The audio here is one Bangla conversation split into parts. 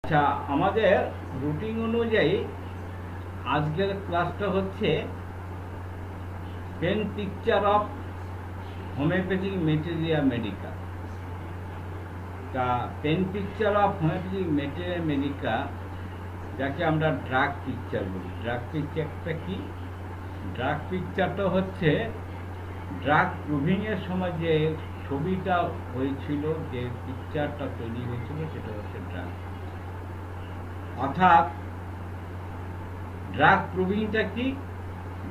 আচ্ছা, আমাদের রুটিন অনুযায়ী আজকের ক্লাসটা হচ্ছে pen picture of homeopathic materia medica. তা pen picture of homeopathic materia medica, যাকে আমরা ড্রাগ পিকচার বলি। ড্রাগ পিকচারটা কি? ড্রাগ পিকচারটা হচ্ছে ড্রাগ প্রুভিংয়ের সময় যে ছবিটা হয়েছিল, যে পিকচারটা তৈরি হয়েছিল, সেটা হচ্ছে ড্রাগ। অর্থাৎ ড্রাগ প্রুভিংটা কি?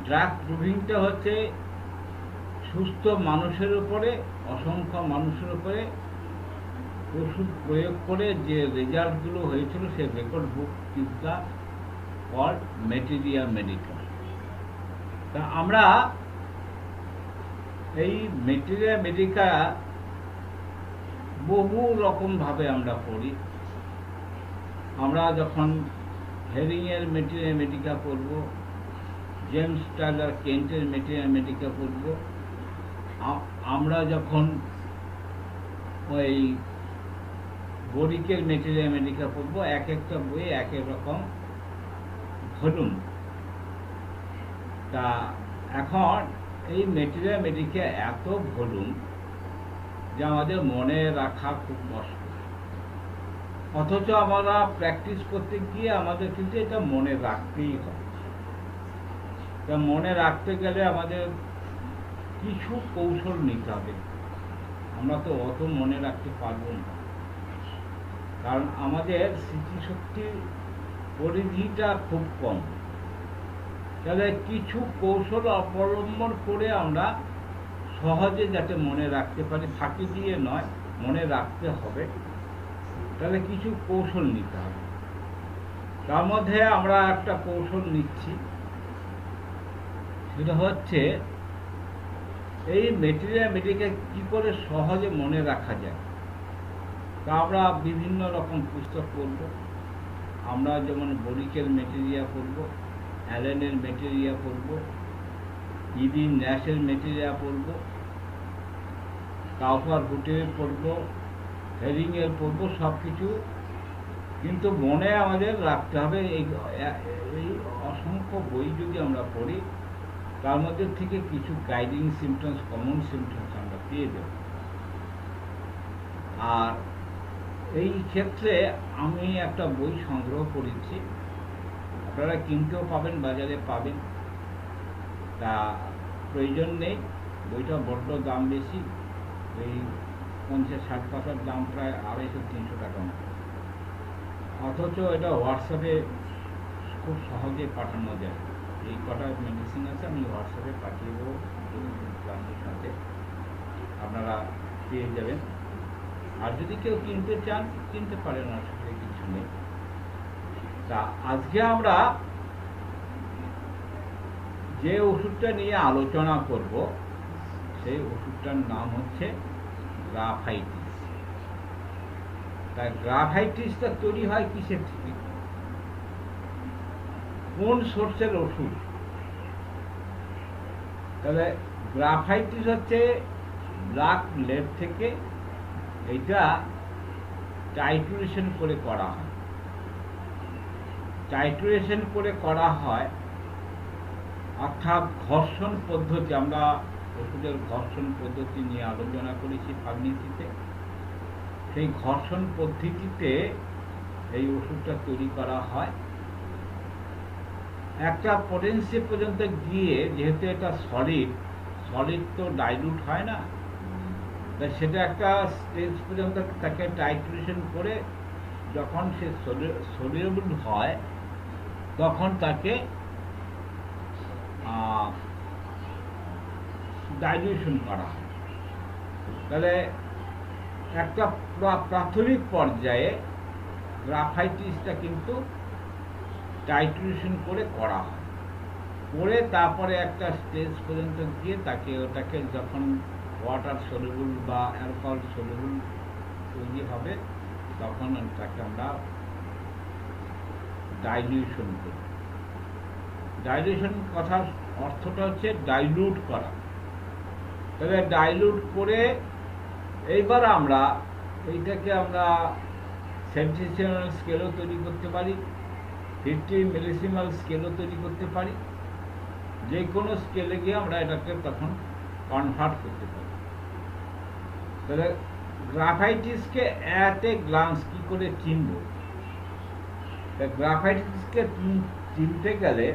ড্রাগ প্রুভিংটা হচ্ছে সুস্থ মানুষের উপরে, অসংখ্য মানুষের উপরে ওষুধ প্রয়োগ করে যে রেজাল্টগুলো হয়েছিল, সে record book is the called materia medica. তা আমরা এই মেটেরিয়া মেডিকা বহু রকমভাবে আমরা পড়ি। আমরা যখন হেরিংয়ের মেটেরিয়া মেডিকা পড়ব, জেমস টাইলার কেন্টের মেটেরিয়া মেডিকা পড়ব, আমরা যখন ওই বরিকের মেটেরিয়া মেডিকা পড়ব, এক একটা বইয়ে এক এক রকম ভলুম। তা এখন এই মেটেরিয়া মেডিকা এত ভলুম যে আমাদের মনে রাখা খুব কষ্ট, অথচ আমরা প্র্যাকটিস করতে গিয়ে আমাদের কিন্তু এটা মনে রাখতেই হবে। তা মনে রাখতে গেলে আমাদের কিছু কৌশল নিতে হবে। আমরা তো অত মনে রাখতে পারবো না, কারণ আমাদের স্মৃতিশক্তির পরিধিটা খুব কম। তাহলে কিছু কৌশল অবলম্বন করে আমরা সহজে যাতে মনে রাখতে পারি, ফাঁকি দিয়ে নয়, মনে রাখতে হবে, তাহলে কিছু কৌশল নিতে হবে। তার মধ্যে আমরা একটা কৌশল নিচ্ছি, সেটা হচ্ছে এই মেটেরিয়া মেডিকা কী করে সহজে মনে রাখা যায়। তা আমরা বিভিন্ন রকম পুস্তক পড়ব। আমরা যেমন বরিকের মেটেরিয়া পড়ব, অ্যালেনের মেটেরিয়া পড়ব, ইবি ন্যাশের মেটেরিয়া পড়ব, কাউপার হুটের পড়ব, হেরিংয়ের পড়ব, সব কিছু কিন্তু মনে আমাদের রাখতে হবে। এই অসংখ্য বই যদি আমরা পড়ি, তার মধ্যে থেকে কিছু গাইডিং সিমটমস, কমন সিমটমস আমরা পেয়ে যাব। আর এই ক্ষেত্রে আমি একটা বই সংগ্রহ করেছি, আপনারা কিনতেও পাবেন, বাজারে পাবেন। তা প্রয়োজন নেই, বইটা বড্ড দাম বেশি, এই 50-60 পাতার দাম প্রায় 250-300 টাকা মতো। অথচ এটা হোয়াটসঅ্যাপে খুব সহজে পাঠানো যায়। এই কটা মেডিসিন আছে, আমি হোয়াটসঅ্যাপে পাঠিয়ে দেবো ক্লাসের সাথে, আপনারা পেয়ে যাবেন। আর যদি কেউ কিনতে চান, কিনতে পারেন, আসলে কিছু নেই। তা আজকে আমরা যে ওষুধটা নিয়ে আলোচনা করব, সেই ওষুধটার নাম হচ্ছে গ্রাফাইটিস। তাই গ্রাফাইটিসটা তৈরি হয় কিসের থেকে, কোন সোর্সের ওষুধ? তাহলে গ্রাফাইটিস হচ্ছে ব্ল্যাক লেড থেকে। এটা টাইট্রেশন করে করা হয়। টাইট্রেশন করে করা হয় অর্থাৎ ঘর্ষণ পদ্ধতি। আমরা ওষুধের ঘর্ষণ পদ্ধতি নিয়ে আলোচনা করেছি ফার্মেসিতে। সেই ঘর্ষণ পদ্ধতিতে এই ওষুধটা তৈরি করা হয়। একটা পোটেন্সি পর্যন্ত গিয়ে, যেহেতু এটা সলিড তো ডাইলুট হয় না, তাই সেটা একটা স্টেজ পর্যন্ত তাকে টাইট্রেশন করে যখন সে সলিউবল হয়, তখন তাকে ডাইলিউশন করা হয়। তাহলে একটা প্রাথমিক পর্যায়ে গ্রাফাইটিসটা কিন্তু টাইট্রেশন করে করা হয়, করে তারপরে একটা স্টেজ পর্যন্ত গিয়ে ওটাকে যখন ওয়াটার সলিউবল বা অ্যালকোহল সলিউবল তৈরি হবে, তখন তাকে আমরা ডাইলিউশন করি। ডাইলিউশন কথার অর্থটা হচ্ছে ডাইলুট করা। তবে ডাইলুট করে এইবার আমরা এইটাকে আমরা সেন্টিসিমাল স্কেলও তৈরি করতে পারি, 50 মিলিসিমাল স্কেলও তৈরি করতে পারি। যে কোনো স্কেলে গিয়ে আমরা এটাকে তখন কনভার্ট করতে পারি। তাহলে গ্রাফাইটিসকে অ্যাট এ গ্লান্স কি করে চিনব? গ্রাফাইটিসকে চিনতে গেলে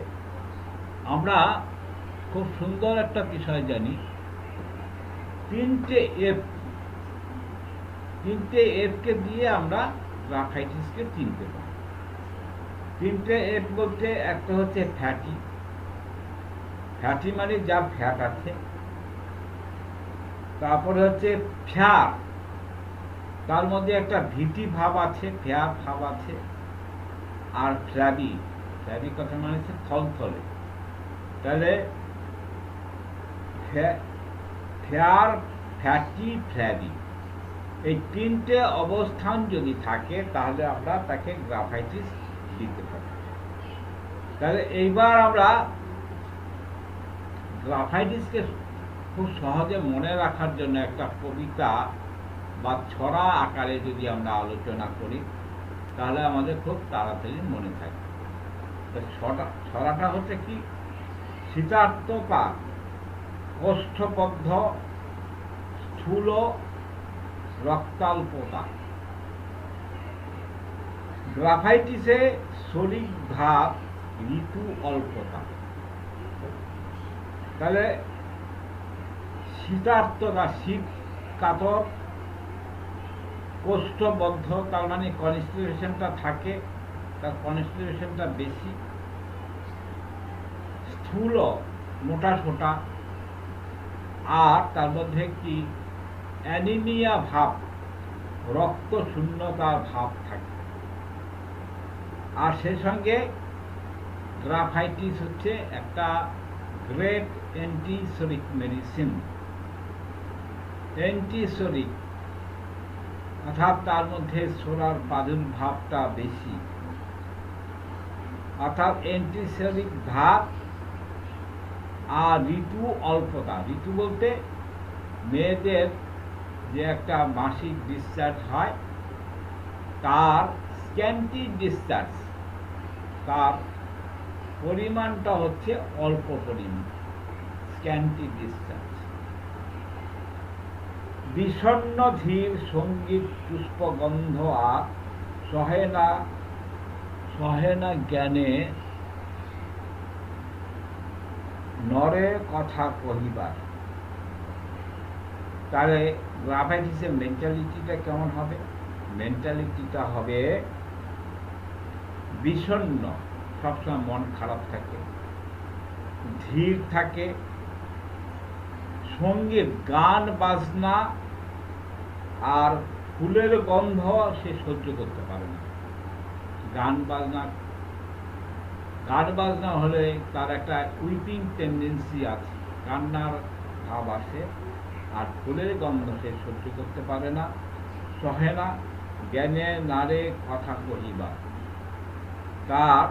আমরা খুব সুন্দর একটা বিষয় জানি, তিনটে এফকে দিয়ে আমরা গ্রাফাইটিসকে চিনতে পারি। তিনটে এফ বলতে একটা হচ্ছে ফ্যাটি, ফ্যাটি মানে যার ফ্যাট আছে। তারপরে হচ্ছে ফ্যার, তার মধ্যে একটা ভীতি ভাব আছে, ফ্যার ভাব আছে। আর ফ্ল্যাবি, ফ্ল্যাবি কথা মানে হচ্ছে থলথলে। তাহলে ফ্যার, ফ্যাটি, ফ্ল্যাবি, এই তিনটে অবস্থান যদি থাকে তাহলে আমরা তাকে গ্রাফাইটিস দিতে পারি। তাহলে এইবার আমরা গ্রাফাইটিসকে খুব সহজে মনে রাখার জন্য একটা কবিতা বা ছড়া আকারে যদি আমরা আলোচনা করি তাহলে আমাদের খুব তাড়াতাড়ি মনে থাকে। ছড়াটা হচ্ছে কি? শীতার্ততা, কোষ্ঠবদ্ধ, স্থূল রক্তাল্পতা। গ্রাফাইটিসে শরীর ভাব, ঋতু অল্পতা। তাহলে শীতার্ততা, শীত কাতর, কোষ্ঠবদ্ধ তার মানে কনস্টিটিউশনটা থাকে, তার কনস্টিটিউশনটা বেশি। স্থূল, মোটা সোটা। আর তার মধ্যে কি অ্যানিমিয়া ভাব, রক্ত শূন্যতার ভাব থাকে। আর সেই সঙ্গে গ্রাফাইটিস হচ্ছে একটা গ্রেট অ্যান্টিসোরিক মেডিসিন। অ্যান্টিসোরিক অর্থাৎ তার মধ্যে সোরার প্রাদুর্ভাবটা বেশি, অর্থাৎ অ্যান্টিসোরিক ভাব। আর ঋতু অল্পতা, ঋতু বলতে মেয়েদের যে একটা মাসিক ডিসচার্জ হয় তার স্ক্যান্টি ডিসচার্জ, তার পরিমাণটা হচ্ছে অল্প পরিমাণ, স্ক্যান্টি ডিসচার্জ। বিষণ্ণ ধীর সঙ্গীত পুষ্পগন্ধ আর সহে না জ্ঞানে নরে কথা কহিবার। তাহলে গ্রাফাইটিসের মেন্টালিটিটা কেমন হবে? মেন্টালিটিটা হবে বিষণ্ণ, সবসময় মন খারাপ থাকে, ধীর থাকে, সঙ্গীত গান বাজনা আর ফুলের গন্ধ সে সহ্য করতে পারে না। গান বাজনা হলে তার একটা উইপিং টেন্ডেন্সি আছে, কান্নার ভাব আসে। আর ফুলের গন্ধ সে সহ্য করতে পারে না। সহে না জ্ঞানে নারে কথা কহিবা, তার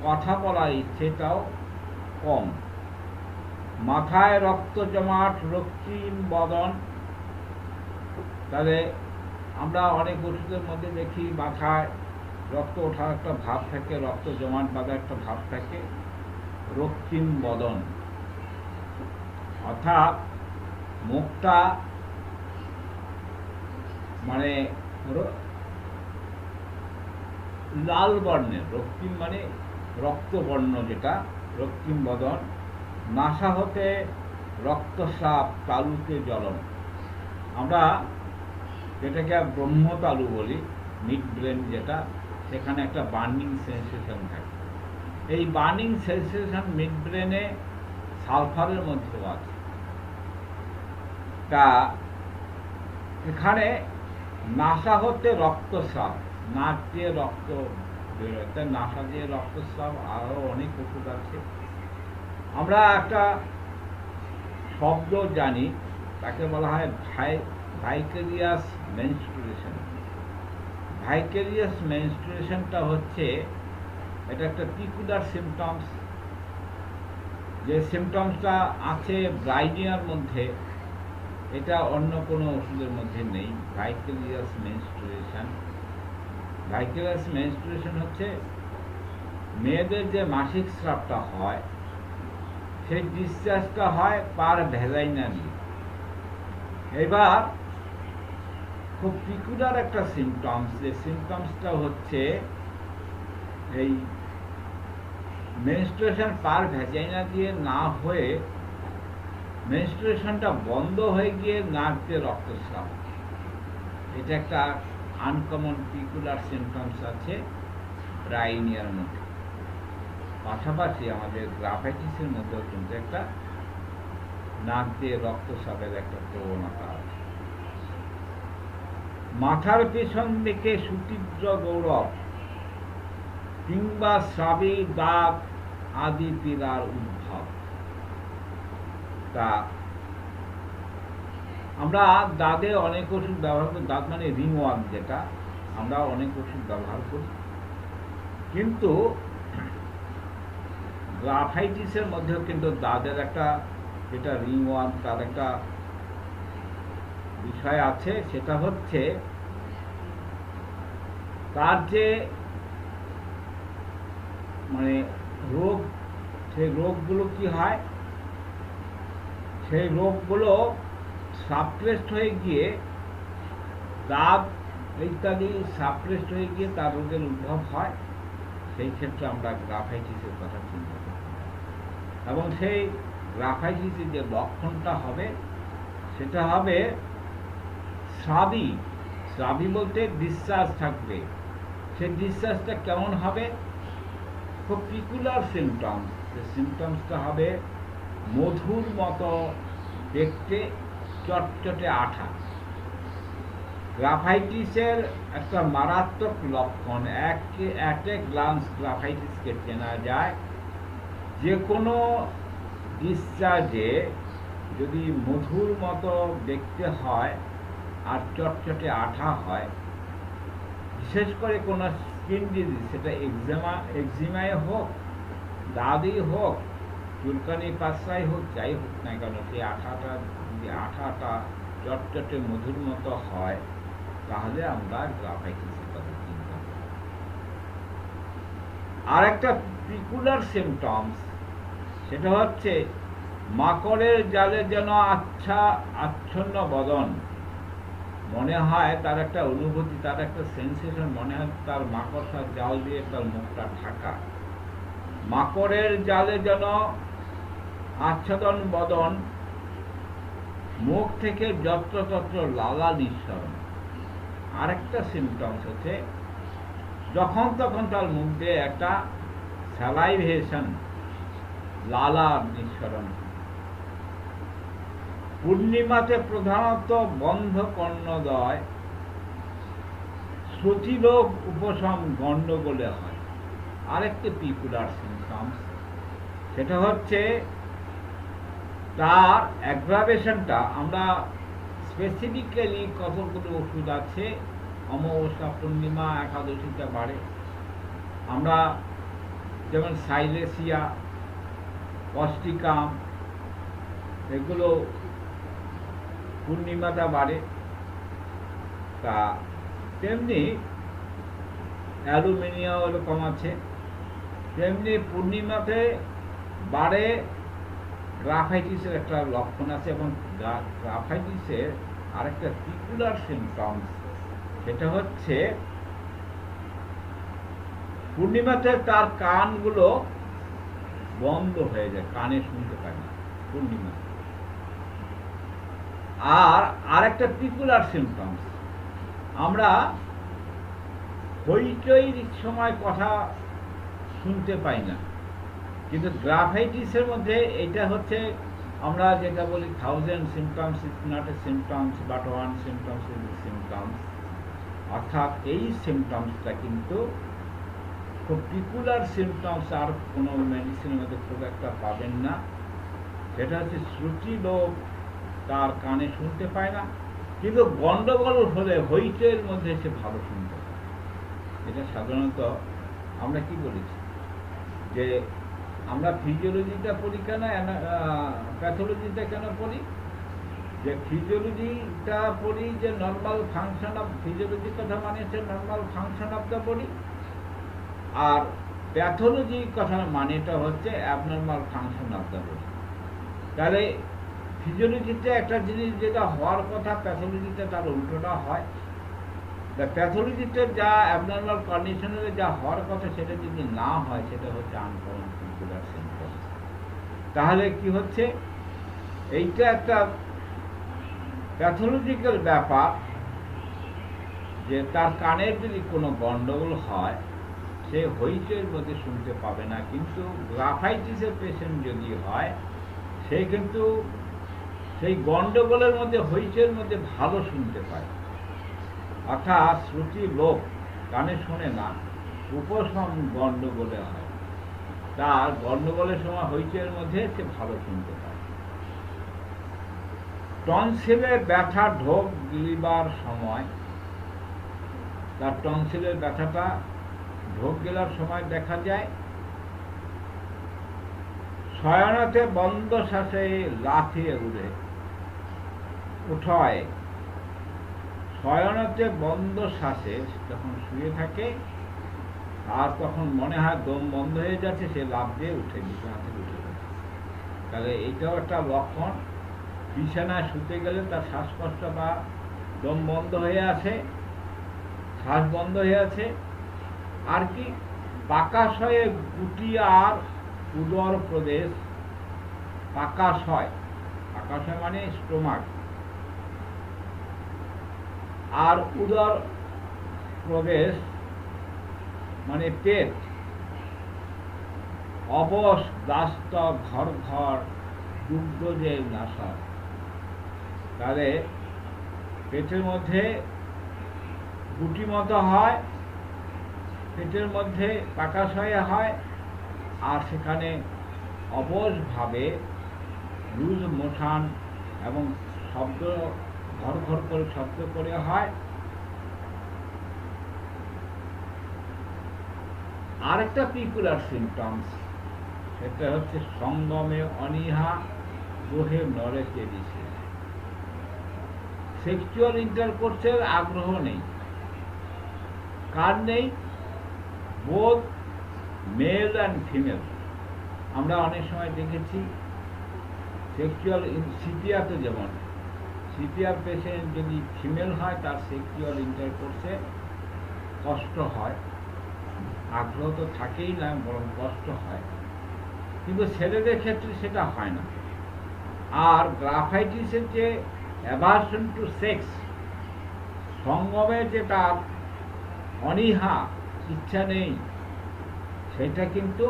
কথা বলার ইচ্ছেটাও কম। মাথায় রক্ত জমাট, রক্তিম বদন। তাহলে আমরা অনেক ওষুধের মধ্যে দেখি মাথায় রক্ত ওঠার একটা ভাব থাকে, রক্ত জমাট বাঁধা একটা ভাব থাকে, রক্তিম বদন। অর্থাৎ মুখটা মানে লাল বর্ণের, রক্তিম মানে রক্তবর্ণ, যেটা রক্তিম বদন। নাসা হতে রক্তস্রাব, তালুতে জ্বলন। আমরা যেটাকে ব্রহ্মতালু বলি, মিড ব্রেন যেটা, সেখানে একটা বার্নিং সেন্সেশন থাকে। এই বার্নিং সেন্সেশন মিড ব্রেনে সালফারের মধ্যেও আছে। তা এখানে নাসা হতে রক্তস্রাব, নাক দিয়ে রক্ত বেরোয়, তাই নাসা দিয়ে রক্তস্রাব। আরও অনেক ওষুধ আছে। আমরা একটা শব্দ জানি, তাকে বলা হয় ভাইকেরিয়াস মেনস্ট্রুয়েশন। ভাইকেরিয়াস মেনস্ট্রুয়েশনটা হচ্ছে এটা একটা পিকুলার সিমটমস। যে সিমটমসটা আছে ব্রাইনিয়ার মধ্যে, এটা অন্য কোনো ওষুধের মধ্যে নেই। ভাইকেরিয়াস মেনস্ট্রুয়েশন ভাইকেলাস মেনস্ট্রুয়েশন হচ্ছে মেয়েদের যে মাসিক স্রাবটা হয় সেই ডিসচার্জটা হয় পার ভ্যাজাইনা দিয়ে। এবার খুব পিকুলার একটা সিমটমস, যে সিমটমসটা হচ্ছে এই মেনস্ট্রুয়েশন পার ভ্যাজাইনা দিয়ে না হয়ে মেনস্ট্রুয়েশনটা বন্ধ হয়ে গিয়ে নাক দিয়ে রক্তস্রাব। এটা একটা আনকমন পিকুলার সিমটমস আছে ব্রাইনিয়ার মধ্যে। পাশাপাশি আমাদের গ্রাফাইটিসের মধ্যেও কিন্তু একটা নাক দিয়ে রক্তস্রাবের একটা প্রবণতা আছে। মাথার পেছন দিকে সুতীব্র গৌরব কিংবা স্রাবী দাগ আদি পীড়ার উদ্ভব। তা আমরা দাঁতে অনেক ওষুধ ব্যবহার করি, দাঁত মানে রিংওয়ার্ম, যেটা আমরা অনেক ওষুধ ব্যবহার করি, কিন্তু গ্রাফাইটিসের মধ্যেও কিন্তু দাঁতের একটা যেটা রিংওয়ার্ম তার একটা বিষয় আছে। সেটা হচ্ছে তার যে মানে রোগ, সেই রোগগুলো কি হয়, সেই রোগগুলো সাপ্রেসড হয়ে গিয়ে দাঁত ইত্যাদি সাপ্রেসড হয়ে গিয়ে তার রোগের উদ্ভব হয়। সেই ক্ষেত্রে আমরা গ্রাফাইটিসের কথা চিন্তা করি, এবং সেই গ্রাফাইটিসের যে লক্ষণটা হবে সেটা হবে স্রাবী। স্রাবী বলতে ডিসচার্জ থাকবে। সেই ডিসচার্জটা কেমন হবে? খুব পিকুলার সিমটমস। যে সিমটমসটা হবে মধুর মতো দেখতে, চটচটে আঠা। গ্রাফাইটিসের একটা মারাত্মক লক্ষণ, অ্যাট এ গ্লান্স গ্রাফাইটিসকে চেনা যায়। যে কোনো ডিসচার্জে যদি মধুর মতো দেখতে হয় আর চটচটে আঠা হয়, বিশেষ করে কোনো স্কিন ডিজিজ, সেটা এক্সিমায় হোক, দাঁতই হোক, চুলকানি পাশাই হোক, যাই হোক না কেন, সেই আঠাটা চটচটে মধুর মতো হয়, তাহলে আমরা গ্রাফাইটিসের কথা চিন্তা করি। আর একটা পিকুলার সিমটমস, সেটা হচ্ছে মাকড়ের জালে যেন আচ্ছন্ন বদন। মনে হয় তার একটা অনুভূতি, তার একটা সেন্সেশন, মনে হয় তার মাকড়সার জাল দিয়ে তার মুখটা ঢাকা। মাকড়ের জালে যেন আচ্ছাদন বদন, মুখ থেকে যত্রতত্র লালা নিঃসরণ। আরেকটা সিমটমস হচ্ছে যখন তখন তার মুখ দিয়ে একটা স্যালাইভেশন, লালা নিঃসরণ। পূর্ণিমাতে প্রধানত বন্ধ কর্ণদ্বয় শ্রুতিলোপ উপশম গণ্ডগোলে হয়। আরেকটি পিকুলার সিমটমস, সেটা হচ্ছে তার অ্যাগ্রাভেশনটা। আমরা স্পেসিফিক্যালি কতগুলো ওষুধ আছে, অমাবস্যা, পূর্ণিমা, একাদশীতে বাড়ে। আমরা যেমন সাইলেসিয়া, অস্টিকাম, এগুলো পূর্ণিমাটা বাড়ে। তা তেমনি অ্যালুমিনিয়াম এরকম আছে, তেমনি পূর্ণিমাতে বাড়ে গ্রাফাইটিসের একটা লক্ষণ আছে। এবং গ্রাফাইটিসের আরেকটা পিকুলার সিমটমস, সেটা হচ্ছে পূর্ণিমাতে তার কানগুলো বন্ধ হয়ে যায়, কানে শুনতে পায় না পূর্ণিমা। আর আরেকটা পিকুলার সিমটমস, আমরা হইচইর সময় কথা শুনতে পাই না, কিন্তু গ্রাফাইটিসের মধ্যে এটা হচ্ছে, আমরা যেটা বলি 1000 symptoms is not a symptoms but one symptoms is a symptoms। অর্থাৎ এই সিমটমসটা কিন্তু খুব পিকুলার সিমটমস, আর কোনো মেডিসিনের মধ্যে খুব একটা পাবেন না। সেটা হচ্ছে শ্রুতিলোপ, তার কানে শুনতে পায় না, কিন্তু গন্ডগোল হলে হইচইয়ের মধ্যে সে ভালো শুনতে পায়। এটা সাধারণত আমরা কি বলেছি যে আমরা ফিজিওলজিটা পড়ি কেন, প্যাথোলজিটা কেন পড়ি? যে ফিজিওলজিটা পড়ি, যে নর্মাল ফাংশন অফ ফিজিওলজি কথা মানে হচ্ছে normal function of the body, আর প্যাথোলজি কথা মানেটা হচ্ছে abnormal function of the body. তাহলে ফিজিওলজিতে একটা জিনিস যেটা হওয়ার কথা, প্যাথোলজিতে তার উল্টোটা হয়। প্যাথোলজিতে যা অ্যাবনর্মাল কন্ডিশনে যা হওয়ার কথা সেটা যদি না হয়, সেটা হচ্ছে আনকমন পিকুলার সিম্পটম। তাহলে কি হচ্ছে, এইটা একটা প্যাথোলজিক্যাল ব্যাপার যে তার কানের যদি কোনো গন্ডগোল হয়, সে হইচইয়ের মধ্যে শুনতে পাবে না, কিন্তু গ্রাফাইটিসের পেশেন্ট যদি হয়, সে কিন্তু সেই গন্ডগোলের মধ্যে হইচইয়ের মধ্যে ভালো শুনতে পায়। অর্থাৎ শ্রুতি লোপ, কানে শোনে না, উপশম গন্ডগোলে হয়, তার গন্ডগোলের সময় হইচইয়ের মধ্যে সে ভালো শুনতে পায়। টনসিলের ব্যথা ঢোক গিলিবার সময়, তার টনসিলের ব্যথাটা ঢোক গেলার সময় দেখা যায়। শয়নাতে বন্ধ শ্বাসে লাফিয়ে উঠায়, শয়নাতে বন্ধ শ্বাসে যখন শুয়ে থাকে, আর তখন মনে হয় দম বন্ধ হয়ে যাচ্ছে, সে লাফ দিয়ে উঠে বিছানা থেকে উঠে যাচ্ছে। তাহলে এইটাও একটা লক্ষণ। বিছানায় শুতে গেলে তার শ্বাসকষ্ট বা দম বন্ধ হয়ে আছে, শ্বাস বন্ধ হয়ে আছে। আর কি, পাকাশয়ে গুটি আর উদর প্রদেশ, পাকাশয়, পাকাশয় মানে স্টোমাক, আর উদর প্রদেশ মানে পেট, অবশ দাস্ত ঘর ঘর দুগ্ধ যে নাশা। তাহলে পেটের মধ্যে গুটি মতো হয়, পেটের মধ্যে পাকাশয়ে হয়, আর সেখানে অবশভাবে লুজ মোশন এবং শব্দ ঘর ঘর করে শব্দ করে হয়। আরেকটা পিকুলার সিমটমস, সেটা হচ্ছে সঙ্গমে অনীহা, দোহে নরেতে বিশেষ। সেক্সুয়াল ইন্টারকোর্সের আগ্রহ নেই, কার নেই? Both male and female. আমরা অনেক সময় দেখেছি সেক্সুয়াল সিপিআরতে, যেমন সিপিআর পেশেন্ট যদি ফিমেল হয়, তার সেক্সুয়াল ইন্টারকোর্সে কষ্ট হয়, আগ্রহ তো থাকেই না, বরং কষ্ট হয়। কিন্তু ছেলেদের ক্ষেত্রে সেটা হয় না। আর গ্রাফাইটিসের যে অ্যাভারশন টু সেক্স, সঙ্গমে যে তার অনীহা, ইচ্ছা নেই, সেটা কিন্তু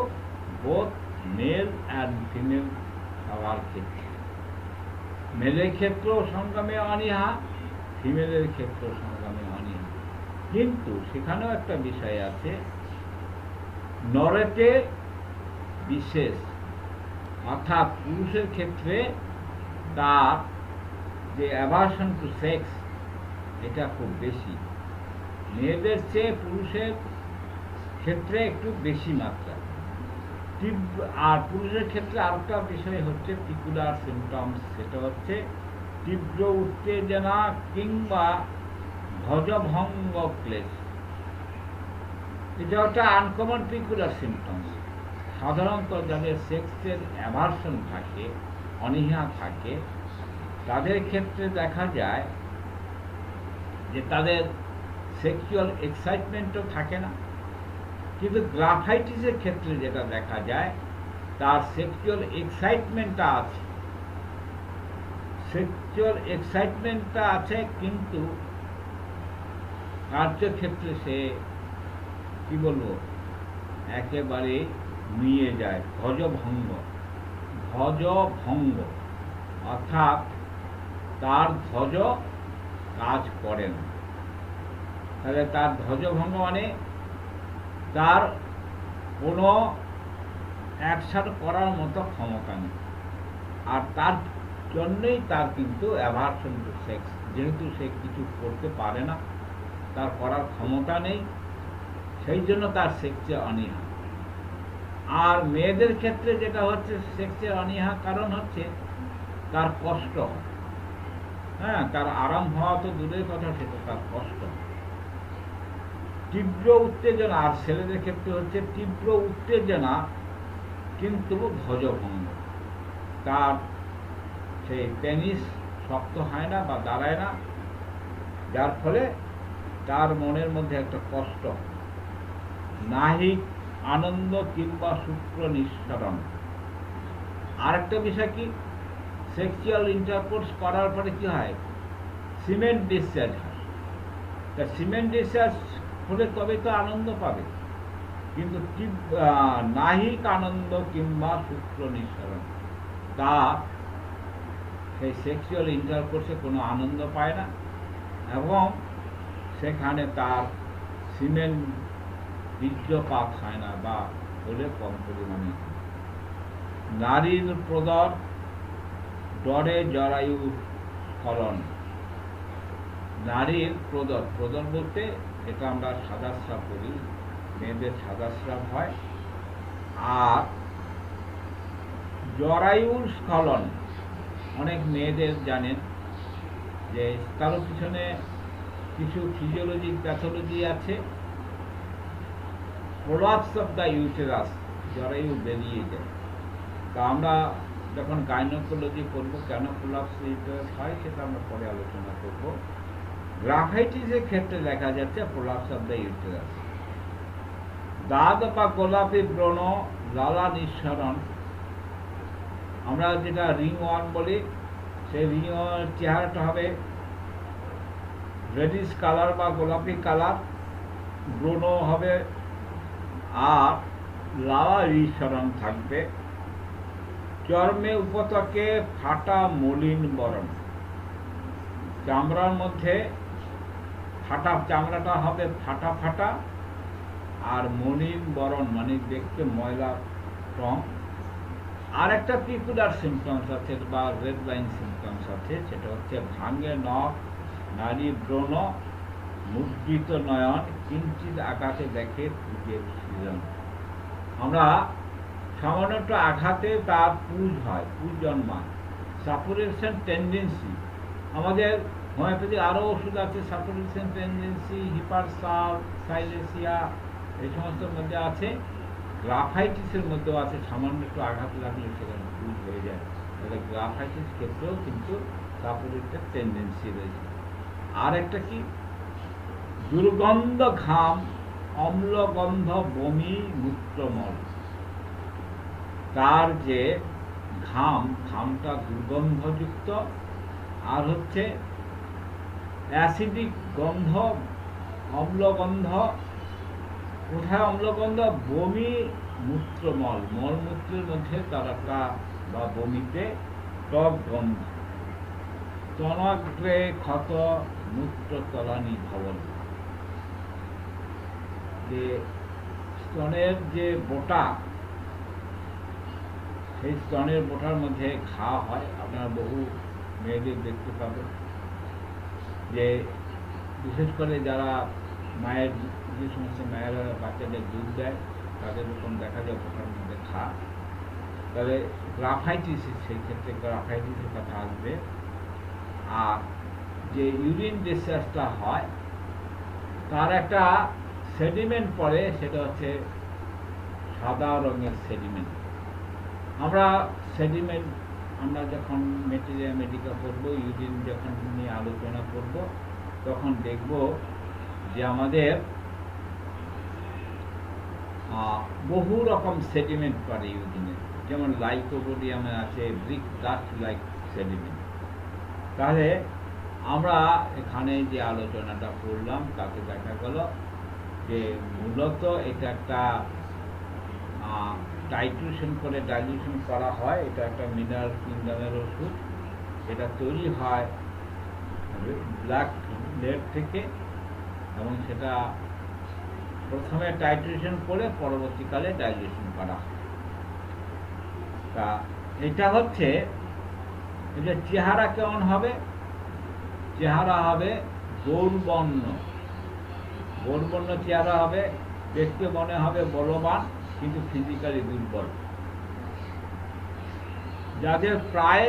বোথ মেল অ্যান্ড ফিমেল সবার ক্ষেত্রে। মেলের ক্ষেত্রেও সঙ্গমে অনীহা, ফিমেলের ক্ষেত্রেও সঙ্গমে অনীহা। কিন্তু সেখানেও একটা বিষয় আছে, নরেতে বিশেষ, অর্থাৎ পুরুষের ক্ষেত্রে তার যে অ্যাভারশন টু সেক্স, এটা খুব বেশি। মেয়েদের চেয়ে পুরুষের ক্ষেত্রে একটু বেশি মাত্রা। আর পুরুষের ক্ষেত্রে আরেকটা বিষয় হচ্ছে পিকুলার সিমটমস, সেটা হচ্ছে তীব্র উত্তেজনা কিংবা ধ্বজভঙ্গ ক্লেশ। এটা একটা আনকমন পিকুলার সিমটমস। সাধারণত যাদের সেক্সের অ্যাভারশন থাকে, অনীহা থাকে, তাদের ক্ষেত্রে দেখা যায় যে তাদের সেক্সুয়াল এক্সাইটমেন্টও থাকে না। কিন্তু গ্রাফাইটিসের ক্ষেত্রে যেটা দেখা যায়, তার সেক্সুয়াল এক্সাইটমেন্টটা আছে, সেক্সুয়াল এক্সাইটমেন্টটা আছে, কিন্তু কার্যক্ষেত্রে সে কি বলবো, একেবারে নিয়ে যায়, ধ্বজভঙ্গ। ধ্বজভঙ্গ অর্থাৎ তার ধ্বজ কাজ করে না। তাহলে তার ধ্বজভঙ্গ মানে তার কোনো অ্যাকশন করার মতো ক্ষমতা নেই। আর তার জন্যই তার কিন্তু অ্যাভারশন টু সেক্স, যেহেতু সে কিছু করতে পারে না, তার করার ক্ষমতা নেই, সেই জন্য তার সেক্সে অনীহা। আর মেয়েদের ক্ষেত্রে যেটা হচ্ছে সেক্সে অনীহা, কারণ হচ্ছে তার কষ্ট হয়। হ্যাঁ, তার আরাম হওয়া তো দূরের কথা, সেটা তার কষ্ট। তীব্র উত্তেজনা, আর ছেলেদের ক্ষেত্রে হচ্ছে তীব্র উত্তেজনা কিন্তু ধ্বজভঙ্গ। তার সেই পেনিস শক্ত হয় না বা দাঁড়ায় না, যার ফলে তার মনের মধ্যে একটা কষ্ট, নাহিক আনন্দ কিংবা শুক্র নিঃসরণ। আরেকটা বিষয় কি, সেক্সুয়াল ইন্টারকোর্স করার পরে কি হয়, সিমেন্ট ডিসচার্জ হয়। তা সিমেন্ট ডিসচার্জ হলে তবে তো আনন্দ পাবে, কিন্তু নাহিক আনন্দ কিংবা শুক্র নিঃসরণ, তা সেই সেক্সুয়াল ইন্টারকোর্সে কোনো আনন্দ পায় না, এবং সেখানে তার সিমেন্ট বীর্যপাত হয় না, বা হলে কম পরিমাণে। নারীর প্রদর ডরে জরায়ু স্খলন। নারীর প্রদর, প্রদর বলতে এটা আমরা সাদাস্রাব করি, মেয়েদের সাদাস্রাব হয়। আর জরায়ুর স্খলন, অনেক মেয়েদের জানেন যে তার পিছনে কিছু ফিজিওলজিক প্যাথোলজি আছে। প্রলাপস অফ দ্য ইউটেরাস, জরায়ু বেরিয়ে যায়। তা আমরা যখন গাইনোকোলজি করবো কেন প্রলাপস ইউটেরাস হয় সেটা আমরা পরে আলোচনা করব। গ্রাফাইটিসের ক্ষেত্রে দেখা যাচ্ছে প্রলাপস অফ দ্য ইউটেরাস। দাঁত বা গোলাপি ব্রণ, লালা নিঃসরণ, আমরা যেটা রিং ওয়ার্ম বলি, সেই রিং ওয়ার্মের চেহারাটা হবে রেডিশ কালার বা গোলাপি কালার, ব্রণ হবে আর লালা নিঃসরণ থাকবে। চর্মে উপত্যকে ফাটা মলিন বরণ, চামড়ার মধ্যে ফাটা, চামড়াটা হবে ফাটা ফাটা, আর মলিন বরণ মানে দেখতে ময়লা রং। আর একটা পিকুলার সিমটমস আছে বা রেড লাইন সিমটমস আছে, সেটা হচ্ছে ভাঙে নখ, নারী ব্রণ, মুদ্রিত নয়ন, কিঞ্চিত আঘাতে দেখে পুজের সৃজন। আমরা সামান্য একটা আঘাতে তার পুজ হয়, পুজ জন্মায়, সাপুরেশন টেন্ডেন্সি। আমাদের হোমিওপ্যাথি আরও ওষুধ আছে, সাপুরেশন টেন্ডেন্সি, হিপারসাল, সাইলেসিয়া, এই সমস্তের মধ্যে আছে। গ্রাফাইটিসের মধ্যেও আছে, সামান্য একটু আঘাত লাগলে সেখানে পুজ হয়ে যায়। তাহলে গ্রাফাইটিস ক্ষেত্রেও কিন্তু সাপুরেশন টেন্ডেন্সি রয়েছে। আর একটা কি, দুর্গন্ধ ঘাম, অম্লগন্ধ, বমি, মূত্রমল। তার যে ঘাম, ঘামটা দুর্গন্ধযুক্ত, আর হচ্ছে অ্যাসিডিক গন্ধ, অম্লগন্ধ। কোথায় অম্লগন্ধ? বমি, মূত্রমল, মলমূত্রের মধ্যে তার একটা বা বমিতে টক গন্ধ। স্তনাগ্রে ক্ষত, মূত্র তলানি ভবন। যে স্তনের যে বোটা, সেই স্তনের বোটার মধ্যে ঘা হয়। আপনারা বহু মেয়েদের দেখতে পাবেন যে বিশেষ করে যারা মায়ের, যে সমস্ত মায়েরা বাচ্চাদের দুধ দেয়, তাদের যখন দেখা যায় বোটার মধ্যে ঘা, তাহলে গ্রাফাইটিস, সেই ক্ষেত্রে গ্রাফাইটিসের কথা আসবে। আর যে ইউরিন ডিসচার্জটা হয়, তার একটা সেডিমেন্ট পড়ে, সেটা হচ্ছে সাদা রঙের সেডিমেন্ট। আমরা সেডিমেন্ট, আমরা যখন মেডিকা করবো, ইউরিন যখন নিয়ে আলোচনা করব, তখন দেখব যে আমাদের বহু রকম সেডিমেন্ট পড়ে ইউরিনে, যেমন লাইকোপোডিয়ামে আছে ব্রিক ডাস্ট লাইক সেডিমেন্ট। তাহলে আমরা এখানে যে আলোচনাটা করলাম তাতে দেখা গেল যে মূলত এটা একটা টাইট্রেশন করে ডাইলিউশন করা হয়। এটা একটা মিনারেল কিংডমের ওষুধ, এটা তৈরি হয় ব্ল্যাক লেড থেকে, এবং সেটা প্রথমে টাইট্রেশন করে পরবর্তীকালে ডাইলিউশন করা হয়। তা এটা হচ্ছে, এটা চেহারা কেমন হবে? চেহারা হবে গৌরবর্ণ, গৌরবর্ণ চেহারা হবে, দেখতে মনে হবে বলবান কিন্তু ফিজিক্যালি দুর্বল। যাদের প্রায়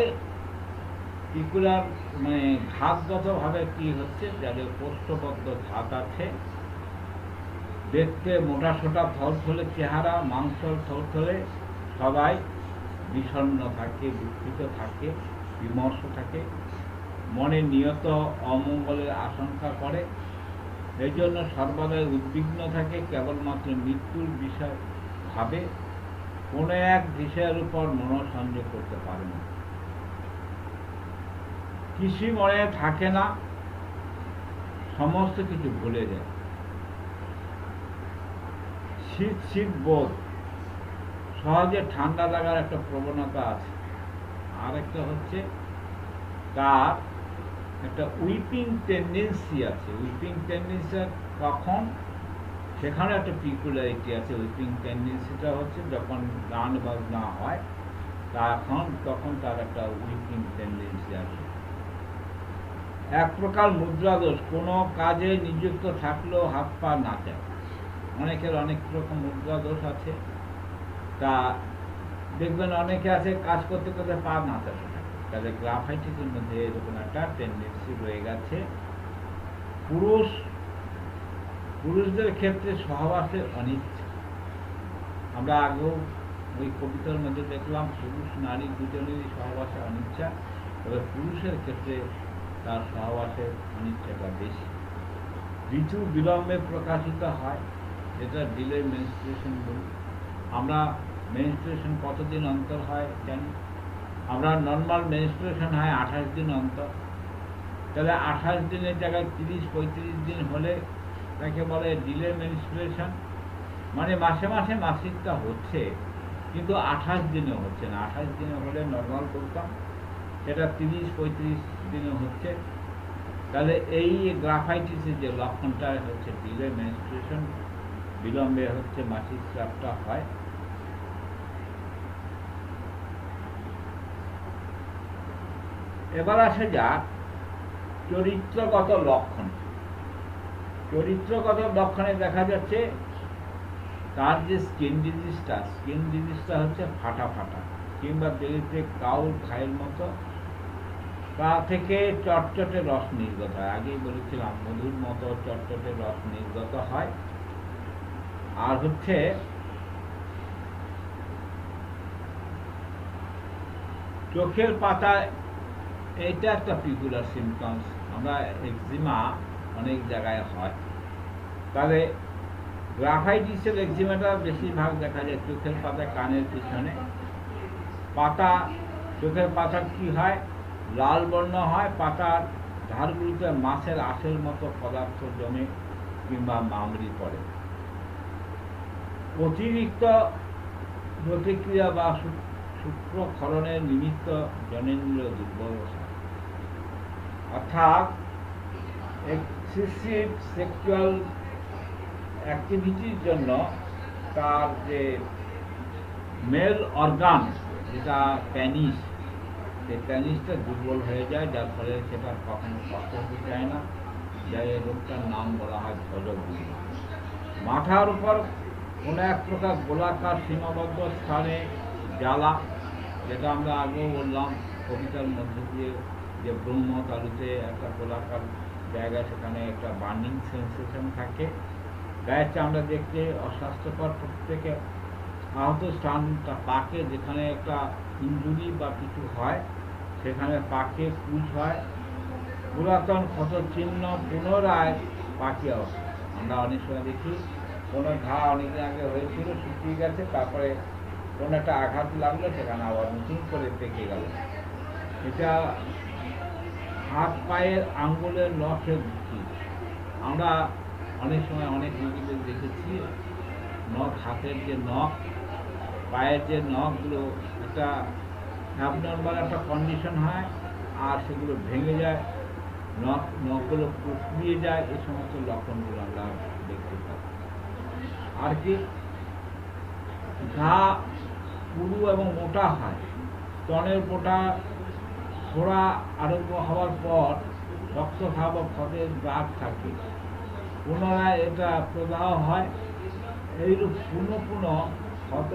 পিকুলার মানে ঘাতগতভাবে কি হচ্ছে, যাদের কোষ্ঠবদ্ধ ঘাত আছে, দেখতে মোটা সোটা থলথলে চেহারা, মাংসল থলথলে, সবাই বিষণ্ণ থাকে, দুঃখিত থাকে, বিমর্ষ থাকে, মনে নিয়ত অমঙ্গলের আশঙ্কা করে, এই জন্য সর্বদাই উদ্বিগ্ন থাকে, কেবলমাত্র মৃত্যুর বিষয় ভাবে, কোনো এক বিষয়ের উপর মনোসংযোগ করতে পারে না, কিছুই মনে থাকে না, সমস্ত কিছু ভুলে যায়। শীত শীত বোধ, সহজে ঠান্ডা লাগার একটা প্রবণতা আছে। আর একটা হচ্ছে তার একটা উইপিং টেন্ডেন্সি আছে। উইপিং টেন্ডেন্সি কখন, সেখানে একটা পিকুলারিটি আছে। উইপিং টেন্ডেন্সিটা হচ্ছে যখন গান বাজনা হয় তখন তার একটা উইপিং টেন্ডেন্সি আছে। এক প্রকার মুদ্রা দোষ, কোনো কাজে নিযুক্ত থাকলেও হাত পা নাচায়। অনেকের অনেক রকম মুদ্রা দোষ আছে। তা দেখবেন অনেকে আছে কাজ করতে করতে পা নাচাতে থাকে, তাদের গ্রাফাইটিসের মধ্যে এরকম একটা টেন্ডেন্সি রয়ে গেছে। পুরুষদের ক্ষেত্রে সহবাসের অনিচ্ছা, আমরা আগেও ওই কবিতার মধ্যে দেখলাম পুরুষ নারী দুজনেরই সহবাসে অনিচ্ছা, তবে পুরুষের ক্ষেত্রে তার সহবাসের অনিচ্ছাটা বেশি। ঋতু বিলম্বে প্রকাশিত হয়, যেটা ডিলে মেনস্ট্রুয়েশন বলি। আমরা মেনস্ট্রুয়েশন কতদিন অন্তর হয় জানি? আমরা নর্মাল মেনস্ট্রুয়েশন হয় 28 দিন অন্তর। তাহলে 28 দিনের জায়গায় 30-35 দিন হলে তাকে বলে ডিলে মেনস্ট্রুয়েশন। মানে মাসে মাসে মাসিকটা হচ্ছে, কিন্তু 28 দিনে হচ্ছে না। 28 দিনে হলে নর্মাল বলতাম, সেটা 30-35 দিনে হচ্ছে। তাহলে এই গ্রাফাইটিসের যে লক্ষণটা হচ্ছে ডিলে মেনস্ট্রুয়েশন, বিলম্বে হচ্ছে মাসিক স্রাবটা হয়। এবার আসে যাক চরিত্রগত লক্ষণ। চরিত্রগত লক্ষণে দেখা যাচ্ছে তার যে স্কিন ডিজিজটা হচ্ছে ফাটা ফাটা, কিংবা দেরিতে কাউর খায়ের মতো, তা থেকে চটচটে রস নির্গত হয়। আগেই বলেছিলাম মধুর মতো চটচটে রস নির্গত হয়। আর হচ্ছে চোখের পাতায়, এইটা একটা পিকুলার সিমটমস। আমরা এক্সিমা অনেক জায়গায় হয়, তাহলে গ্রাফাইটিসের এক্সিমাটা বেশিরভাগ দেখা যায় চোখের পাতায়, কানের পিছনে। চোখের পাতা কি হয়, লাল বর্ণ হয়, পাতার ধারগুলিতে মাছের আঁশের মতো পদার্থ জমে কিংবা মামড়ি পড়ে। অতিরিক্ত প্রতিক্রিয়া বা শুক্রক্ষরণের নিমিত্ত জনেন্দ্রিয় দুর্বল হয়, অর্থাৎ এক্সেসিভ সেক্সুয়াল অ্যাক্টিভিটির জন্য তার যে মেল অর্গান, যেটা প্যানিস, সেই প্যানিসটা দুর্বল হয়ে যায়, যার ফলে সেটা কখনো কষ্ট হতে চায় না। যাই রোগটার নাম বলা হয় ধ্বজভঙ্গ। মাথার উপর কোনো এক প্রকার গোলাকার সীমাবদ্ধ স্থানে জ্বালা, যেটা আমরা আগেও বললাম কবিতার মধ্যে দিয়ে, যে ব্রহ্ম তালুতে একটা গোলাকার জায়গা, সেখানে একটা বার্নিং সেন্সেশন থাকে। গায়ের চামড়া দেখতে অস্বাস্থ্যকর, প্রত্যেকে আহত স্থানটা পাকে, যেখানে একটা ইনজুরি বা কিছু হয় সেখানে পাকে পুজ হয়, পুরাতন ক্ষত চিহ্ন পুনরায় পাকে আসে। আমরা অনেক সময় দেখি কোনো ঘা অনেকদিন আগে হয়েছিল, শুকিয়ে গেছে, তারপরে কোনো একটা আঘাত লাগলো, সেখানে আবার নতুন করে পেকে গেল। এটা হাত পায়ের আঙ্গুলের নখের দিকে, আমরা অনেক সময় অনেক রোগীদের দেখেছি নখ, হাতের যে নখ, পায়ের যে নখগুলো একটা অ্যাবনর্মাল একটা কন্ডিশন হয়, আর সেগুলো ভেঙে যায়, নখগুলো কুচলিয়ে যায়। এই সমস্ত লক্ষণগুলো আমরা দেখতে পাই। আর কি, ঘা পুরু এবং মোটা হয়, স্তনের পোটা ফোড়া আরম্ভ হওয়ার পর রক্তভাব ও ক্ষতের দাগ থাকে, পুনরায় এটা প্রদাহ হয়। এইরূপ পুনঃ পুনঃ ক্ষত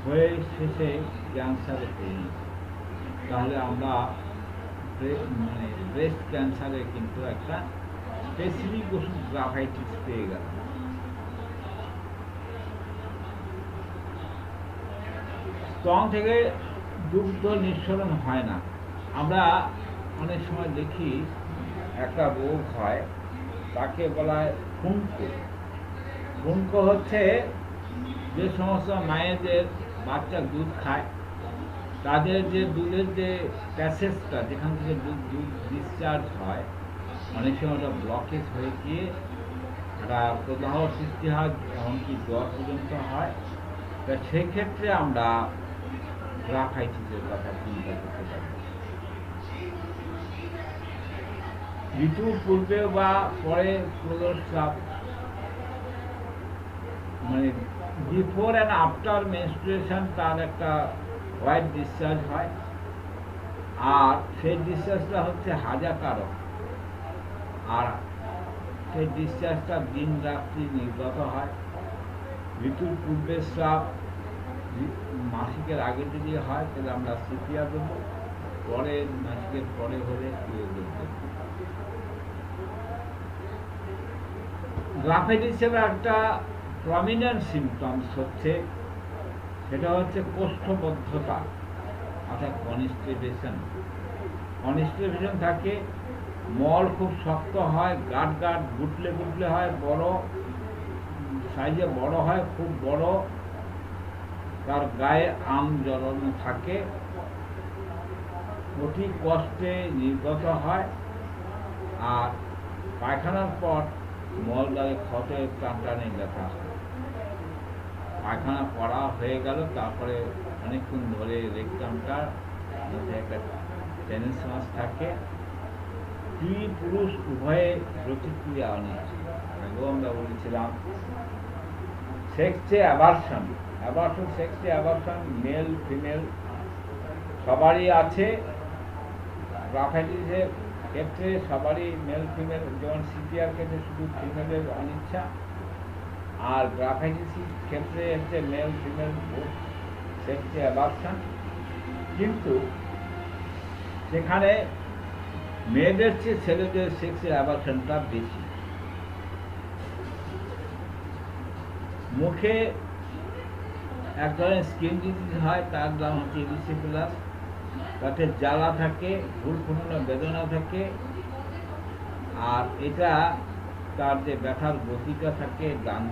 হয়ে শেষে ক্যান্সারে পরিণত। তাহলে আমরা মানে ব্রেস্ট ক্যান্সারের কিন্তু একটা স্পেসিফিক ওষুধ গ্রাফাইটিস পেয়ে গেল। স্তন থেকে দুগ্ধ নিঃসরণ হয় না। আমরা অনেক সময় দেখি একটা রোগ হয়, তাকে বলা হয় ফুনকো। ফুনকো হচ্ছে যে সমস্ত মায়েদের বাচ্চা দুধ খায়, তাদের যে দুধের যে প্যাসেজটা, যেখান থেকে দুধ ডিসচার্জ হয়, অনেক সময় ওটা ব্লকেজ হয়ে গিয়ে একটা প্রদাহ সৃষ্টি হয়, এমনকি জ্বর পর্যন্ত হয়। তা সেক্ষেত্রে আমরা গ্রাফাইটিসের কথা চিন্তা করতে পারি। ঋতুর পূর্বে বা পরে প্রস্রাব, মানে বিফোর অ্যান্ড আফটার মেনস্ট্রুয়েশন, তার একটা হোয়াইট ডিসচার্জ হয়, আর সেই ডিসচার্জটা হচ্ছে হাজাকারক, আর সেই ডিসচার্জটা দিন রাত্রি নির্গত হয়। ঋতুর পূর্বের স্রাব মাসিকের আগে যদি হয় তাহলে আমরা সিপিআর দেবো, পরে মাসিকের পরে হলে গ্রাফাইটিসের একটা প্রমিনেন্ট সিমটমস হচ্ছে, সেটা হচ্ছে কোষ্ঠবদ্ধতা, অর্থাৎ কনস্টিপেশন। কনস্টিপেশন থাকে, মল খুব শক্ত হয়, গাঢ় গাঢ় গুটলে গুটলে হয়, বড় সাইজে বড় হয়, খুব বড়, তার গায়ে আম জড়ানো থাকে, অতি কষ্টে নির্গত হয়, আর পায়খানার পর মলদ্বারে ক্ষতে টানটানে ব্যথা হয়। পায়খানা করা হয়ে গেল, তারপরে অনেকক্ষণ ধরে রেকটামটার মধ্যে একটা টেনিসমাস থাকে। স্ত্রী পুরুষ উভয়ে প্রতিক্রিয়া অনেক। আগেও আমরা বলেছিলাম সেক্সে অ্যাভারশন, সেক্সে অ্যাভারশন মেল ফিমেল সবারই আছে। গ্রাফাইটিসের ক্ষেত্রে সবারই মেল ফিমেল, যেমন সিপিআর ক্ষেত্রে শুধু ফিমেলের অনিচ্ছা, আর গ্রাফাইটিসের ক্ষেত্রে হচ্ছে মেল ফিমেল সেক্সে অ্যাভারশন। কিন্তু সেখানে মেয়েদের চেয়ে ছেলেদের সেক্সে অ্যাভারশনটা বেশি। মুখে এক ধরনের স্কিন ডিজিজ হয়, তার নাম হচ্ছে ইরিসিকুলাস। তাতে জ্বালা থাকে, ভুলফুলানো বেদনা থাকে, আর এটা তার যে ব্যথার গতিটা থাকে ডান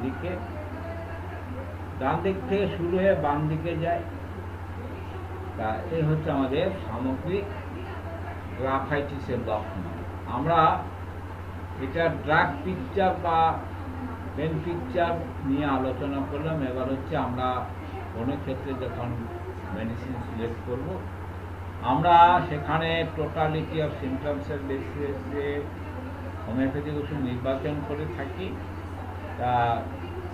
দিক থেকে শুরু হয়ে বাম দিকে যায়। তা এই হচ্ছে আমাদের সামগ্রিক গ্রাফাইটিসের লক্ষণ। আমরা এটা ড্রাগ পিকচার বা পেন পিকচার নিয়ে আলোচনা করলাম। এবার হচ্ছে আমরা কোনো ক্ষেত্রে যখন মেডিসিন সিলেক্ট করব, আমরা সেখানে টোটালিটি অফ সিমটমসের বেসিসে হোমিওপ্যাথিক ওষুধ নির্বাচন করে থাকি।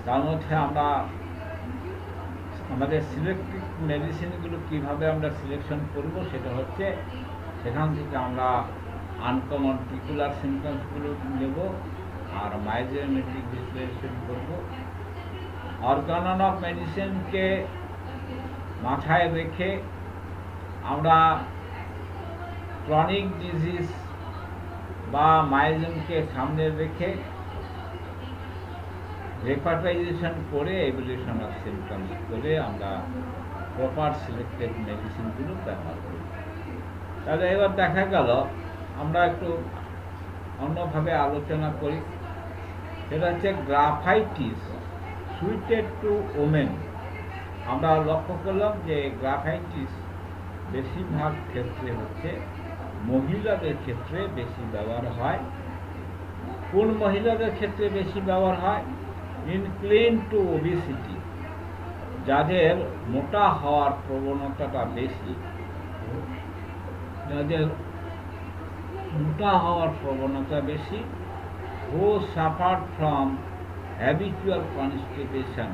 তার মধ্যে আমরা আমাদের সিলেক্টিভ মেডিসিনগুলো কীভাবে আমরা সিলেকশন করব, সেটা হচ্ছে সেখান থেকে আমরা আনকমন পিকুলার সিমটমসগুলো নেব আর মাইজোমেট্রিক বিশ্লেষণ করব। অর্গানন অফ মেডিসিনকে মাথায় রেখে আমরা ক্রনিক ডিজিজ বা মাইজমকে সামনে রেখে রেপার্টাইজেশন করে এভলিউশন অফ সিমটমস করে আমরা প্রপার সিলেক্টেড মেডিসিনগুলো ব্যবহার করি। তাহলে এবার দেখা গেল আমরা একটু অন্যভাবে আলোচনা করি, সেটা হচ্ছে গ্রাফাইটিস সুইটেড টু ওমেন। আমরা লক্ষ্য করলাম যে গ্রাফাইটিস বেশিরভাগ ক্ষেত্রে হচ্ছে মহিলাদের ক্ষেত্রে বেশি ব্যবহার হয়। কোন মহিলাদের ক্ষেত্রে বেশি ব্যবহার হয়? ইনক্লিন টু ওবিসিটি, যাদের মোটা হওয়ার প্রবণতাটা বেশি, যাদের মোটা হওয়ার প্রবণতা বেশি, হু সাফার ফ্রম হ্যাবিচুয়াল কনস্টিপেশন,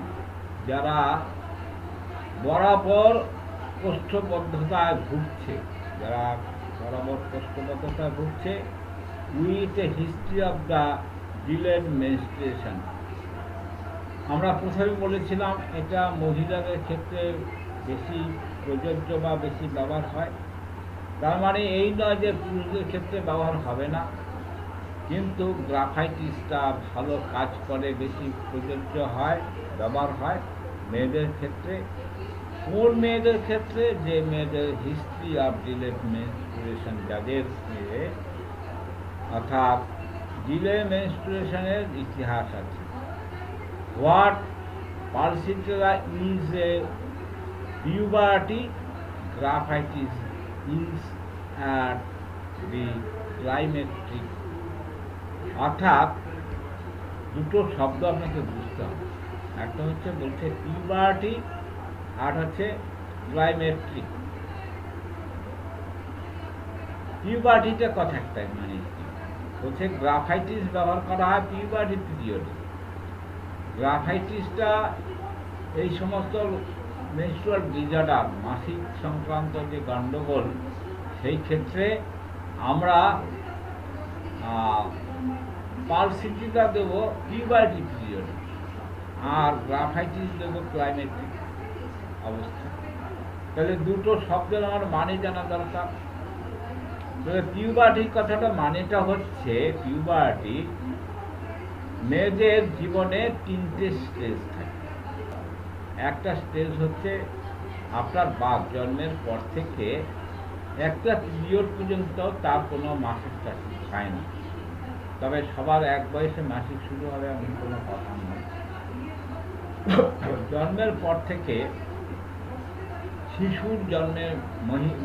যারা বরাবর কোষ্ঠবদ্ধতায় ভুগছে, with a history of the delayed menstruation. আমরা প্রথমে বলেছিলাম এটা মহিলাদের ক্ষেত্রে বেশি প্রযোজ্য বা বেশি ব্যবহার হয়। তার মানে এই নয় যে পুরুষদের ক্ষেত্রে ব্যবহার হবে না, কিন্তু গ্রাফাইটিসটা ভালো কাজ করে, বেশি প্রযোজ্য হয়, ব্যবহার হয় মেয়েদের ক্ষেত্রে। কোন মেয়েদের ক্ষেত্রে? যে মেয়েদের হিস্ট্রি অফ ডিলেড মেনস্ট্রুয়েশন, যাদের অর্থাৎ ডিলে মেনস্ট্রুয়েশনের ইতিহাস আছে। What pulsatilla is a puberty, graphites is at the climacteric. অর্থাৎ দুটো শব্দ আপনাকে বুঝতে হবে। একটা হচ্ছে বলছে পিউবার্টি, আর হচ্ছে ক্লাইমেট্রিক। পিউবার্টিটা কথা একটা মানে বলছে গ্রাফাইটিস ব্যবহার করা হয় পিউবার্টি পিরিয়ডে। গ্রাফাইটিসটা এই সমস্ত মেনস্ট্রুয়াল ডিসঅর্ডার, মাসিক সংক্রান্ত যে গণ্ডগোল, সেই ক্ষেত্রে আমরা পালসিটিটা দেবো পিউবার্টি পিরিয়ডে, আর গ্রাফাইটিস দেবো ক্লাইমেট্রিক অবস্থা। তাহলে দুটো শব্দের আমার মানে জানা দরকার। তাহলে পিউবার্টি কথাটা মানেটা হচ্ছে, পিউবার্টি মেয়েদের জীবনে তিনটে স্টেজ থাকে। একটা স্টেজ হচ্ছে আপনার বাপ জন্মের পর থেকে একটা পিরিয়ড পর্যন্ত তার কোনো মাসিক টাসিক হয় না, তবে সবার এক বয়সে মাসিক শুরু হবে এমন কোনো কথা নয়। জন্মের পর থেকে শিশুর জন্মের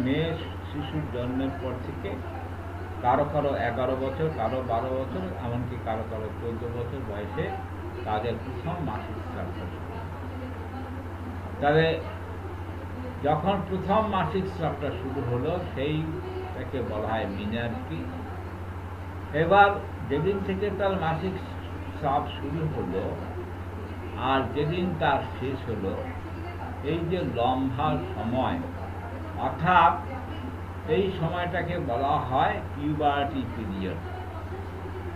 মেয়ে শিশুর জন্মের পর থেকে কারো কারো 11 বছর, কারো 12 বছর, এমনকি কারো কারো 14 বছর বয়সে তাদের প্রথম মাসিক স্রাব শুরু। তাহলে যখন প্রথম মাসিক স্রাবটা শুরু হলো, সেইটাকে বলা হয় মিনার্কি। এবার যেদিন থেকে তার মাসিক স্রাব শুরু হলো আর যেদিন তার শেষ হলো, এই যে লম্বা সময়, অর্থাৎ এই সময়টাকে বলা হয় পিউবার্টি পিরিয়ড।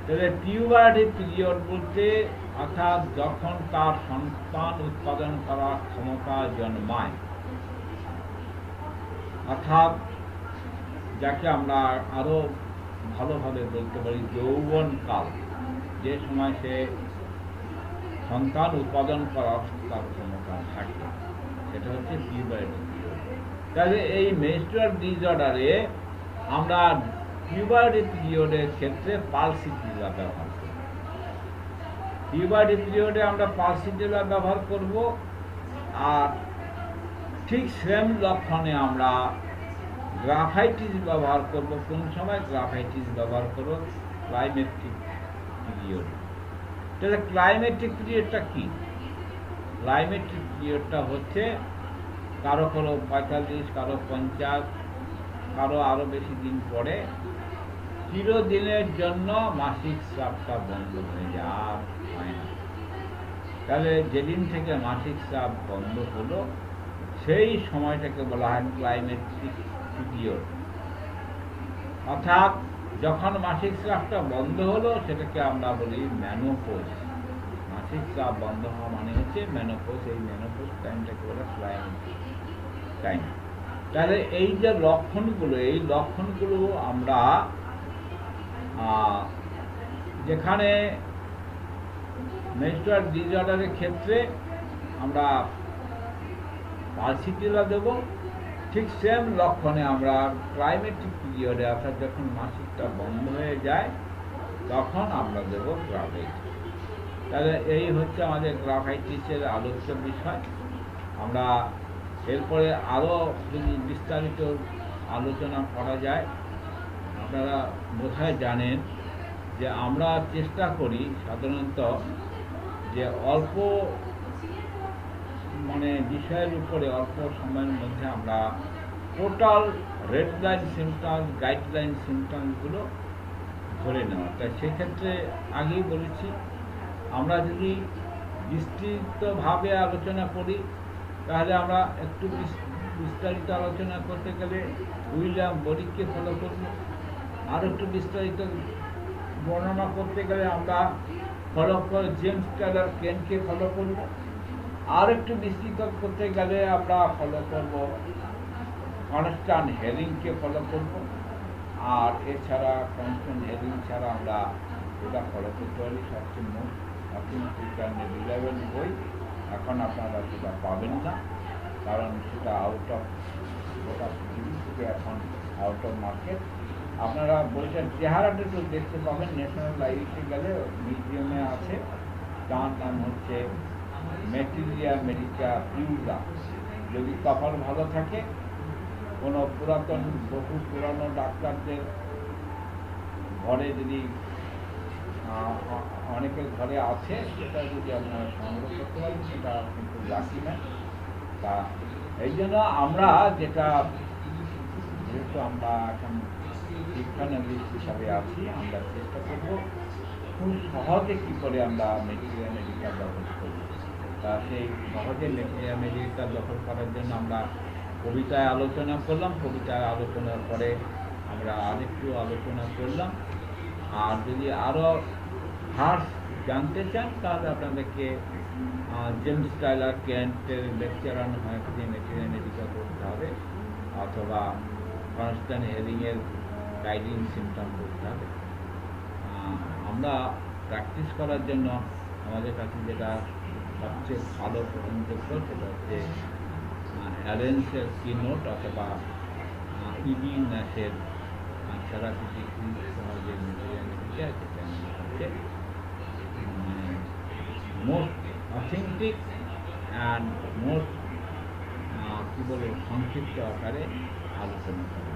তাহলে পিউবার্টি পিরিয়ড বলতে অর্থাৎ যখন তার সন্তান উৎপাদন করার ক্ষমতা জন্মায়, অর্থাৎ যাকে আমরা আরো ভালোভাবে বলতে পারি যৌবনকাল, যে সময় সে সন্তান উৎপাদন করার তার ক্ষমতা থাকে, সেটা হচ্ছে পিউবার্টি পিরিয়ড। তাহলে এই মেনস্ট্রুয়াল ডিসঅর্ডারে আমরা পিউবার্টি পিরিয়ডের ক্ষেত্রে পালসিটিলা ব্যবহার করব। পিউবার্টি পিরিয়ডে আমরা পালসিটিলা ব্যবহার করব, আর ঠিক সেম লক্ষণে আমরা গ্রাফাইটিস ব্যবহার করব। কোন সময় গ্রাফাইটিস ব্যবহার করব? ক্লাইমেট্রিক পিরিয়ড। তাহলে ক্লাইমেট্রিক পিরিয়ডটা কি? ক্লাইমেট্রিক পিরিয়ডটা হচ্ছে কারো কারো 45, কারো 50, কারো আরো বেশি দিন পরে চিরদিনের জন্য মাসিক স্রাবটা বন্ধ হয়ে যায়, আর হয় না। তাহলে যেদিন থেকে মাসিক স্রাব বন্ধ হলো, সেই সময়টাকে বলা হয় ক্লাইমেট্রিক পিরিয়ড। অর্থাৎ যখন মাসিক স্রাবটা বন্ধ হলো, সেটাকে আমরা বলি মেনোপজ। মাসিক স্রাব বন্ধ হওয়া মানে হচ্ছে মেনোপজ। এই মেনোপজ টাইমটাকে বলা ক্লাইমেট্রিক টাইম। তাহলে এই যে লক্ষণগুলো, এই লক্ষণগুলো আমরা যেখানে মেনস্ট্রুয়াল ডিসঅর্ডারের ক্ষেত্রে আমরা পালসিটিলা দেব, ঠিক সেম লক্ষণে আমরা ক্লাইমেটিক পিরিয়ডে, অর্থাৎ যখন মাসিকটা বন্ধ হয়ে যায়, তখন আমরা দেব গ্রাফাইটিস। তাহলে এই হচ্ছে আমাদের গ্রাফাইটিসের আলোচ্য বিষয়। আমরা এরপরে আরও যদি বিস্তারিত আলোচনা করা যায়, আপনারা বোধহয় জানেন যে আমরা চেষ্টা করি সাধারণত যে অল্প বিষয়ের উপরে অল্প সময়ের মধ্যে আমরা total red line symptoms, guideline সিমটমসগুলো ধরে নেওয়া। তাই সেক্ষেত্রে আগেই বলেছি, আমরা যদি বিস্তৃতভাবে আলোচনা করি, তাহলে আমরা একটু বিস্তারিত আলোচনা করতে গেলে উইলিয়াম বরিককে ফলো করব। আর একটু বিস্তারিত বর্ণনা করতে গেলে আমরা ফলো করে জেমস টেলর কেনকে ফলো করব। আর একটু বিস্তৃত করতে গেলে আমরা ফলো করব কনস্ট্যান্ট হেরিংকে ফলো করব। আর এছাড়া কনস্ট্যান্ট হেরিং ছাড়া আমরা যেটা ফলো করতে পারি সবচেয়ে মোস্ট অথেন্টিক অ্যান্ড রিলায়েবল বই, এখন আপনারা সেটা পাবেন না, কারণ সেটা আউট অফ গোটা পৃথিবী থেকে এখন আউট অফ মার্কেট। আপনারা বইটার চেহারাটা একটু দেখতে পাবেন, ন্যাশনাল লাইব্রেরিতে গেলে মিউজিয়ামে আছে। তার নাম হচ্ছে ম্যাটেরিয়া মেডিকা পিউরা। যদি কপাল ভালো থাকে, কোনো পুরাতন বহু পুরানো ডাক্তারদের ঘরে যদি অনেকের ঘরে আছে, সেটা যদি আপনারা সংগ্রহ করতে পারেন সেটা কিন্তু লাকি না। তা এই জন্য আমরা যেটা, যেহেতু আমরা এখন শিক্ষানবিশ হিসাবে আছি, আমরা চেষ্টা করব খুব সহজে কী করে আমরা ম্যাটেরিয়া মেডিকা দখল করব। তা সেই সহজে ম্যাটেরিয়া মেডিকা দখল করার জন্য আমরা কবিতায় আলোচনা করলাম। কবিতায় আলোচনার পরে আমরা আরেকটু আলোচনা করলাম। আর যদি আরও ভার্স জানতে চান তাহলে আপনাদেরকে জেমস টাইলার কেন্টের lecture on homeopathy materia medica করতে হবে, অথবা কনস্ট্যান্ট হেরিংয়ের গাইডিং সিমটম করতে হবে। আমরা প্র্যাকটিস করার জন্য আমাদের কাছে যেটা সবচেয়ে ভালো গ্রহণযোগ্য সেটা হচ্ছে অ্যালেন্সের কিনোট অথবা ইডি ন্যাশের থেরাপিউটিক সহজে ম্যাটেরিয়া মেডিকা, যেটা হচ্ছে মোস্ট অথেন্টিক অ্যান্ড মোস্ট কী বলবো সংক্ষিপ্ত আকারে আলোচনা করা।